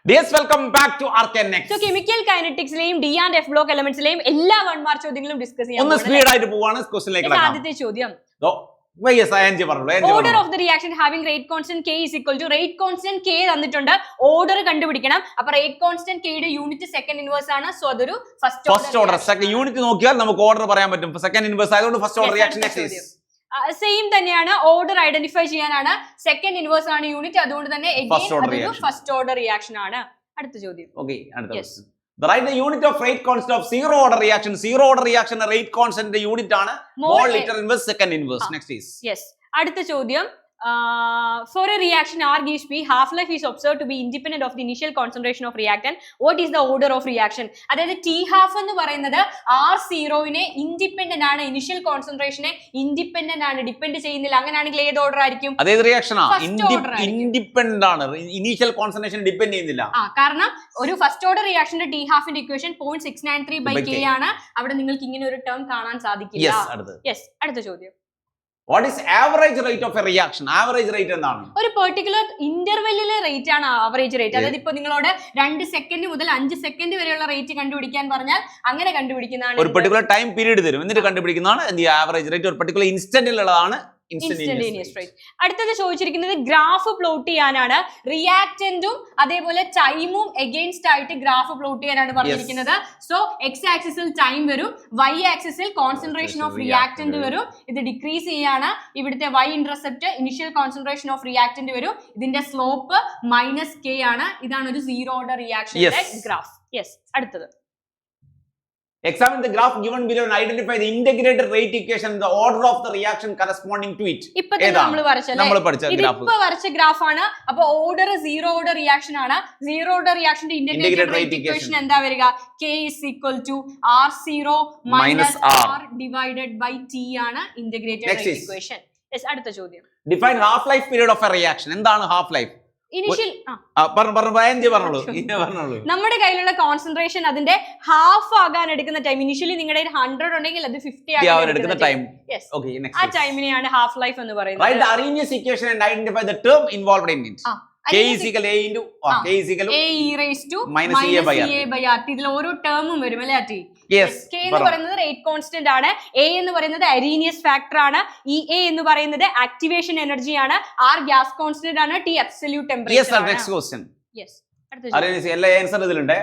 Dears, welcome back to Arcanex. So chemical kinetics ലെയും D and F block elements ലെയും എല്ലാ 1 mark ചോദ്യങ്ങളും discuss ചെയ്യാം. ഒന്ന് സ്പീഡ് ആയിട്ട് പോവാണ് ക്വസ്റ്റ്യനിലേക്ക് കടക്കാം. ആദ്യത്തെ ചോദ്യം. Order of the reaction having rate constant K is equal to rate constant K തന്നിട്ടുണ്ട്. ഓർഡർ കണ്ടുപിടിക്കണം. അപ്പോൾ rate constant K യുടെ യൂണിറ്റ് സെക്കൻഡ് ഇൻവേഴ്സ് ആണ്. സോ അതൊരു ഫസ്റ്റ് ഓർഡർ. സെക്കൻഡ് യൂണിറ്റ് നോക്കിയാൽ നമുക്ക് ഓർഡർ പറയാൻ പറ്റും. സെക്കൻഡ് ഇൻവേഴ്സ് ആയതുകൊണ്ട് ഫസ്റ്റ് ഓർഡർ റിയാക്ഷൻ സെയിം തന്നെയാണ്. ഓർഡർ ഐഡന്റിഫൈ ചെയ്യാനാണ്. സെക്കൻഡ് ഇൻവേഴ്സ് ആണ് യൂണിറ്റ്. അതുകൊണ്ട് തന്നെ ഫസ്റ്റ് ഓർഡർ റിയാക്ഷൻ ആണ്. അടുത്ത ചോദ്യം. ഓക്കേ, അടുത്ത question. Write the unit of rate constant of zero order reaction. Zero order reaction rate constant unit ആണ് mole liter inverse second inverse. Next is. Yes. അടുത്ത ചോദ്യം. For a reaction R gives P, half-life is observed to be independent of the initial concentration of reactant. What is the order of reaction? അതായത് T half എന്ന് പറയുന്നത് R0നെ independent ആണ്, initial കോൺസെൻട്രേഷനെ independent ആണ്, depend ചെയ്യുന്നില്ല. അങ്ങനെയാണെങ്കിൽ ഏത് ഓർഡർ ആയിരിക്കും? അതേത് റിയാക്ഷൻ ഇൻഡിപെൻഡന്റ് ആണ്, ഇനീഷ്യൽ കോൺസെൻട്രേഷൻ ഡിപെൻഡ് ചെയ്യുന്നില്ല. കാരണം ഒരു ഫസ്റ്റ് ഓർഡർ റിയാക്ഷന്റെ T ഹാഫിന്റെ ഇക്വേഷൻ 0.693/K ആണ്. അവിടെ നിങ്ങൾക്ക് ഇങ്ങനെ ഒരു ടേം കാണാൻ സാധിക്കില്ല. അടുത്ത ചോദ്യം. What is average rate of a reaction? Average rate എന്താണ്? ഒരു പെർട്ടിക്കുലർ ഇന്റർവെല്ലിലെ റേറ്റ് ആണ് ആവറേജ് റേറ്റ്. അതായത് ഇപ്പൊ നിങ്ങളോട് 2 സെക്കൻഡ് മുതൽ 5 സെക്കൻഡ് വരെയുള്ള റേറ്റ് കണ്ടുപിടിക്കാൻ പറഞ്ഞാൽ അങ്ങനെ കണ്ടുപിടിക്കുന്നതാണ്. ഒരു പെർട്ടിക്കുലർ ടൈം പീരീഡ് തരും, എന്നിട്ട് കണ്ടുപിടിക്കുന്നതാണ് എന്ത് ആവറേജ് റേറ്റ്. ഒരു പെർട്ടിക്കുലർ ഇൻസ്റ്റന്റിലുള്ളതാണ് ഇൻസ്റ്റന്റേനിയസ് റേറ്റ്. അടുത്തത് ചോദിച്ചിരിക്കുന്നത് ഗ്രാഫ് പ്ലോട്ട് ചെയ്യാനാണ്. റിയാക്റ്റന്റും അതേപോലെ ടൈമും എഗെയിൻസ്റ്റ് ആയിട്ട് ഗ്രാഫ് പ്ലോട്ട് ചെയ്യാനാണ് പറഞ്ഞിരിക്കുന്നത്. സോ എക്സ് ആക്സിസിൽ ടൈം വരും, വൈ ആക്സിസിൽ കോൺസെൻട്രേഷൻ ഓഫ് റിയാക്റ്റന്റ് വരും. ഇത് ഡിക്രീസ് ചെയ്യാണ്. ഇവിടുത്തെ y intercept initial concentration of reactant വരും. ഇതിന്റെ സ്ലോപ്പ് -K ആണ്. ഇതാണ് ഒരു സീറോ ഓർഡർ റിയാക്ഷന്റെ ഗ്രാഫ്. അടുത്തത്. Examine the graph given below and identify the integrated rate equation and the order of the reaction corresponding to it. നമ്മൾ വരച്ച graph ആണ്. അപ്പൊ ഓർഡർ സീറോ ഓർഡർ റിയാക്ഷൻ ആണ്. സീറോ ഓർഡർ റിയാക്ഷന്റെ ഇന്റഗ്രേറ്റഡ് റേറ്റ് ഇക്വേഷൻ എന്താ വരിക? K is equal to R0 minus R divided by T ആണ് integrated rate equation. അടുത്ത ചോദ്യം. Define half life period of a reaction. എന്താണ് half life? നമ്മുടെ കയ്യിലുള്ള കോൺസെൻട്രേഷൻ അതിന്റെ ഹാഫ് ആകാൻ എടുക്കുന്ന ടൈം. ഇനിഷ്യലി നിങ്ങളുടെ 100 ഉണ്ടെങ്കിൽ അത് 50 ആകാൻ എടുക്കുന്ന ടൈം. ആ ടൈമിനെയാണ് ഹാഫ് ലൈഫ് എന്ന് പറയുന്നത്. Write the Arrhenius equation and identify the term involved in it. K is equal A into K is equal to A e raised to minus A by RT. ഇതിൽ ഓരോ ടേമും വരും അല്ലേ RT? K എന്ന് പറയുന്നത് rate constant ആണ്. A എന്ന് പറയുന്നത് Arrhenius factor ആണ്. A എന്ന് പറയുന്നത് ആക്ടിവേഷൻ എനർജി ആണ്. R ഗ്യാസ് കോൺസ്റ്റന്റ് ആണ്. T അബ്സല്യൂട്ട് ടെമ്പറേച്ചർ ആണ്. Next question. അടുത്ത ചോദ്യം. Arrhenius എല്ലാ ആൻസർ ഇതിലുണ്ട്.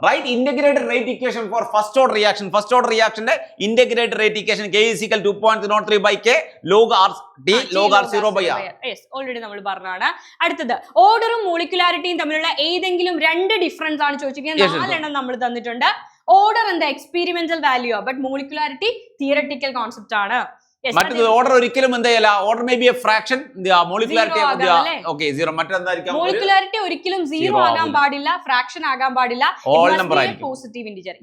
Write integrated rate equation for first order reaction. First order reaction integrated rate equation K is equal to 2.03/K log R T log R0 by R. Already നമ്മൾ പറഞ്ഞതാണ്. അടുത്തത് ഓർഡറും മോളിക്കുലാരിറ്റിയും തമ്മിലുള്ള ഏതെങ്കിലും രണ്ട് ഡിഫറൻസ് ആണ് ചോദിച്ചിരിക്കുന്നത്. 4 എണ്ണം നമ്മൾ തന്നിട്ടുണ്ട്. ഓർഡർ എന്താ? Experimental value. But molecularity theoretical concept ആണ്. മറ്റൊരു ഓർഡർ ഒരിക്കലും എന്തല്ല, order may be a fraction, molecularity okay 0. മറ്റെന്തായിരിക്കും? മോളിക്കുലാരിറ്റി ഒരിക്കലും 0 ആകാൻ പാടില്ല, ഫ്രാക്ഷൻ ആകാൻ പാടില്ല, ഹോൾ നമ്പർ ആയിരിക്കും, പോസിറ്റീവ് ഇന്റിജർ.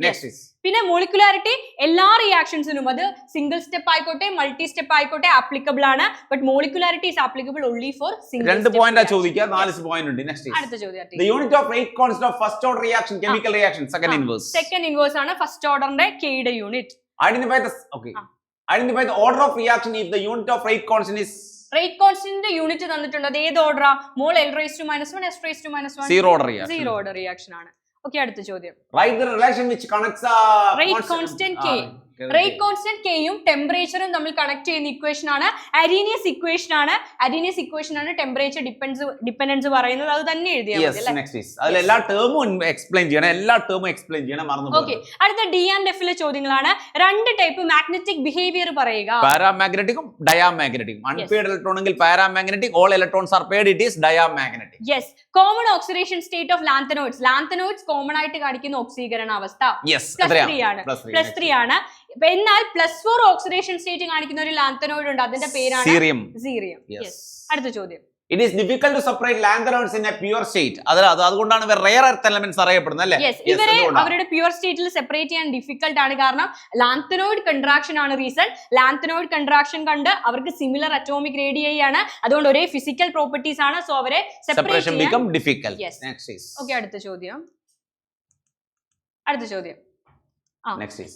പിന്നെ മോളിക്കുലാരിറ്റി എല്ലാ റിയാക്ഷൻസിനും അത് സിംഗിൾ സ്റ്റെപ്പ് ആയിക്കോട്ടെ മൾട്ടി സ്റ്റെപ്പ് ആയിക്കോട്ടെ ആപ്ലിക്കബിൾ ആണ്. But molecularity is applicable only for single. 2 point ചോദിക്കുക, 4 പോയിന്റ് ഉണ്ട്. നെക്സ്റ്റ് അടുത്ത ചോദ്യം. The unit of rate constant of first order reaction chemical reaction second inverse. Second inverse ആണ് ഫസ്റ്റ് ഓർഡറിന്റെ K യുടെ unit. Identify the order of reaction if the unit of rate constant is. Rate constant unit തന്നിട്ടുണ്ട്. അത് ഏത് ഓർഡറാ? മോൾ L raised to -1 S raised to -1. Zero order reaction. Zero order reaction ആണ്. Okay, അടുത്ത ചോദ്യം. Write the relation which connects rate constant K. Rate constant കെയും ടെമ്പറേച്ചറും തമ്മിൽ connect ചെയ്യുന്ന equation ആണ് അരീനിയസ് ഇക്വേഷൻ ആണ്. അരീനിയസ് ഇക്വേഷൻ ആണ് ടെമ്പറേച്ചർ ഡിപെൻഡൻസ് പറയുന്നത്. അത് തന്നെ എഴുതിയാൽ മതി. എല്ലാ ടേമും എക്സ്പ്ലെയിൻ ചെയ്യണം. ഓക്കേ, അടുത്ത D and F ലെ ചോദ്യങ്ങളാണ്. രണ്ട് ടൈപ്പ് മാഗ്നറ്റിക് ബിഹേവിയർ പറയുക. പാരാമാഗ്നറ്റിക്കും ഡയാമാഗ്നറ്റിക്കും. അൺപെയർഡ് ഇലക്ട്രോൺ എങ്കിൽ paramagnetic, all electrons are paired it is diamagnetic. Yes. Common oxidation state of lanthanoids. Lanthanoids common ആയിട്ട് കാണിക്കുന്ന ഓക്സീകരണ അവസ്ഥ +3 ആണ്. എന്നാൽ +4 ഓക്സിഡേഷൻ സ്റ്റേറ്റ് കാണിക്കുന്ന ഒരു ലാന്തനോയിഡ് ഉണ്ട്. അതിന്റെ പേരാണ് സീറിയം. അടുത്ത ചോദ്യം. It is difficult to separate lanthanoids in a pure state. അതുകൊണ്ടാണ് ഇവർ rare earth elements അറിയപ്പെടുന്നത് അല്ലേ? ഇവരെ അവരുടെ പ്യൂർ സ്റ്റേറ്റിൽ സെപ്പറേറ്റ് ചെയ്യാൻ ഡിഫിക്കൽട്ട് ആണ്. കാരണം ലാന്തനോയിഡ് കൺട്രാക്ഷൻ ആണ് റീസൺ. ലാന്തനോയിഡ് കൺട്രാക്ഷൻ കണ്ട് അവർക്ക് സിമിലർ അറ്റോമിക് റേഡിയൈ ആണ്. അതുകൊണ്ട് ഒരേ ഫിസിക്കൽ പ്രോപ്പർട്ടീസ് ആണ്. സോ അവരെ സെപ്പറേഷൻ become difficult. ഓക്കേ, അടുത്ത ചോദ്യം. Next is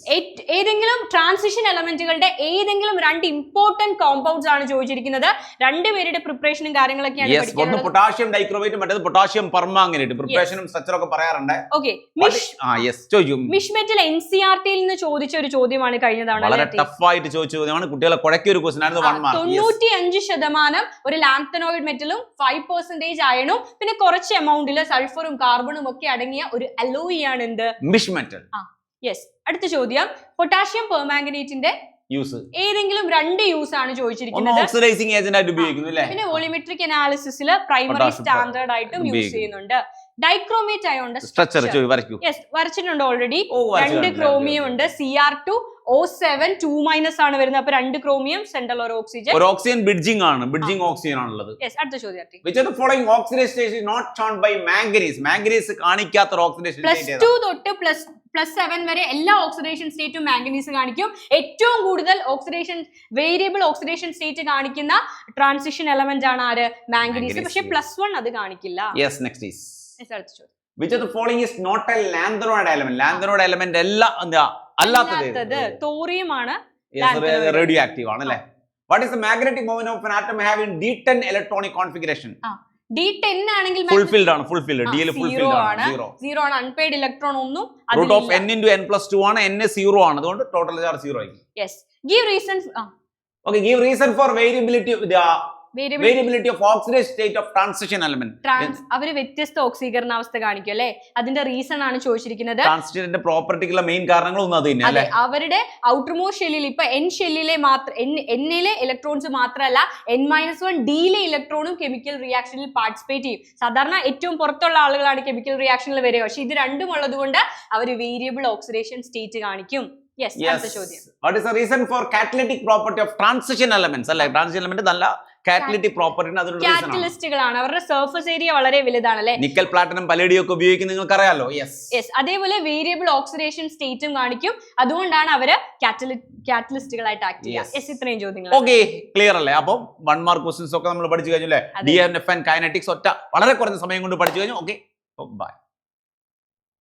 ഏതെങ്കിലും ട്രാൻസിഷൻ എലമെന്റുകളുടെ ഏതെങ്കിലും രണ്ട് ഇമ്പോർട്ടന്റ് കോമ്പൗണ്ട്സ് ആണ് ചോദിച്ചിരിക്കുന്നത്. രണ്ടുപേരുടെ പ്രിപ്പറേഷനും കാര്യങ്ങളൊക്കെയാണ് yes ഒന്ന് പൊട്ടാഷ്യം ഡൈക്രോമേറ്റ് മറ്റേത് പൊട്ടാഷ്യം പെർമാംഗനേറ്റ് പ്രിപ്പറേഷനും സ്ട്രക്ചർ ഒക്കെ പറയാറുണ്ട്. ഓക്കെ yes ചോദിക്കും മിഷ് മെറ്റൽ NCERT-യിൽ നിന്ന് ചോദിച്ച ഒരു ചോദ്യമാണ് കഴിഞ്ഞ തവണ. വളരെ ടഫ് ആയിട്ട് ചോദിച്ച ചോദ്യമാണ്. കുട്ടികളെ കുഴക്കിയ ഒരു ക്വസ്റ്റ്യൻ ആയിരുന്നു. 1 മാർക്ക്. 95% ഒരു ലാംപ്തനോയിഡ് മെറ്റലും 5% അയണും പിന്നെ കുറച്ച് എമൗണ്ടിൽ സൾഫറും കാർബണും ഒക്കെ അടങ്ങിയ ഒരു അലോയി ആണ് എന്ത് മിഷ് മെറ്റൽ. യെസ്. അടുത്ത ചോദ്യം പൊട്ടാഷ്യം പെർമാംഗനേറ്റിന്റെ യൂസ് ഏതെങ്കിലും രണ്ട് യൂസ് ആണ് ചോദിച്ചിരിക്കുന്നത്. ഓക്സിഡൈസിംഗ് ഏജന്റ് ആയിട്ട് ഉപയോഗിക്കുന്നു അല്ലേ? പിന്നെ വോളിമെട്രിക് അനാലിസിസിൽ പ്രൈമറി സ്റ്റാൻഡേർഡ് ആയിട്ടും യൂസ് ചെയ്യുന്നുണ്ട്. ഡൈക്രോമേറ്റ് അയോണ്ട് സ്ട്രക്ചർ വരയ്ക്കൂ. യെസ് വരച്ചിട്ടുണ്ട് ഓൾറെഡി. രണ്ട് ക്രോമിയം ഉണ്ട്. Cr2O7 2- ആണ് വരുന്നത്. അപ്പൊ രണ്ട് ക്രോമിയം സെൻട്രൽ ഒരു ഓക്സിജൻ. ഒരു ഓക്സിജൻ ബ്രിഡ്ജിംഗ് ആണ്. ബ്രിഡ്ജിംഗ് ഓക്സിജൻ ആണുള്ളത്. യെസ്. അടുത്ത ചോദ്യം. which of the following oxidation state is not shown by manganese? manganese കാണിക്കാത്ത ഒരു ഓക്സിഡേഷൻ സ്റ്റേറ്റ് ഏതാ? +2 തൊട്ട് +7 വരെ എല്ലാ ഓക്സിഡേഷൻ സ്റ്റേറ്റും മാംഗനീസ് കാണിക്കും. ഏറ്റവും കൂടുതൽ വേരിയബിൾ ഓക്സിഡേഷൻ സ്റ്റേറ്റ് കാണിക്കുന്ന ട്രാൻസിഷൻ എലമെന്റ് ആണ് ആര്? മാംഗനീസ്. പക്ഷെ +1 അത് കാണിക്കില്ല. yes next is അടുത്ത ചോദ്യം. which of the following is not a lanthanide element? lanthanide element അല്ല എന്താ അല്ലാത്തത് തോറിയം ആണ്. റേഡിയോ ആക്റ്റീവ് ആണ് അല്ലേ? what is the magnetic moment of an atom having d10 electronic configuration? D10 ആണെങ്കിൽ ഫുൾഫിൽഡ് ആണ്. ഫുൾഫിൽഡ് ഡിയിൽ ഫുൾഫിൽഡ് ആണ്. 0 ആണ്. അൺപെയ്ഡ് ഇലക്ട്രോൺ ഒന്നും root of n into n+2 ആണ്. n 0 ആണ്. അതുകൊണ്ട് ടോട്ടൽ ചാർജ് 0 ആയിരിക്കും. Yes. Give reason. okay give reason for variability of oxidation state of transition element. അവര് വ്യത്യസ്ത ഓക്സീകരണാവസ്ഥ കാണിക്കും അല്ലെ? അതിന്റെ റീസൺ ആണ് ചോദിച്ചിരിക്കുന്നത്. ട്രാൻസിഷന്റെ പ്രോപ്പർട്ടിക്കുള്ള മെയിൻ കാരണങ്ങളൊന്നും അത് തന്നെ അല്ലേ? അവരുടെ ഔട്ടർമോസ്റ്റ് ഷെല്ലിൽ ഇപ്പൊ N ഷെല്ലിലെ എന്നിലെ ഇലക്ട്രോൺസ് മാത്രമല്ല N-1 ഡിയിലെ ഇലക്ട്രോണും കെമിക്കൽ റിയാക്ഷനിൽ പാർട്ടിസിപ്പേറ്റ് ചെയ്യും. സാധാരണ ഏറ്റവും പുറത്തുള്ള ആളുകളാണ് കെമിക്കൽ റിയാക്ഷനിൽ വരിക. പക്ഷെ ഇത് രണ്ടും ഉള്ളത് കൊണ്ട് അവർ വേരിയബിൾ ഓക്സിഡേഷൻ സ്റ്റേറ്റ് കാണിക്കും. Yes. What is the reason for catalytic property of transition elements? അല്ലേ? ട്രാൻസിഷൻ എലമെന്റ് നല്ല കാറ്റലിറ്റിക് പ്രോപ്പർട്ടിന് അതൊരു റീസൺ ആണ്. കാറ്റലിസ്റ്റുകളാണ്. അവരുടെ സർഫസ് ഏരിയ വളരെ വലുതാണ് അല്ലേ? നിക്കൽ പ്ലാറ്റിനം പലേഡിയം ഒക്കെ ഉപയോഗിക്കുന്നത് നിങ്ങൾക്ക് അറിയാലോ. യെസ്. അതേപോലെ വേരിയബിൾ ഓക്സിഡേഷൻ സ്റ്റേറ്റും കാണിക്കും. അതുകൊണ്ടാണ് അവര് കാറ്റലിസ്റ്റുകളായിട്ട് ആക്ട് ചെയ്യുക. യെസ്. ഇത്രയും ചോദ്യങ്ങൾ ഓക്കെ ക്ലിയർ അല്ലേ? അപ്പൊ 1 മാർക്ക് ക്വസ്റ്റ്യൻസ് ഒക്കെ നമ്മൾ പഠിച്ചു കഴിഞ്ഞു അല്ലേ? DNF and കൈനറ്റിക്സ് ഒറ്റ വളരെ കുറഞ്ഞ സമയം കൊണ്ട് പഠിച്ചു കഴിഞ്ഞു. Okay bye.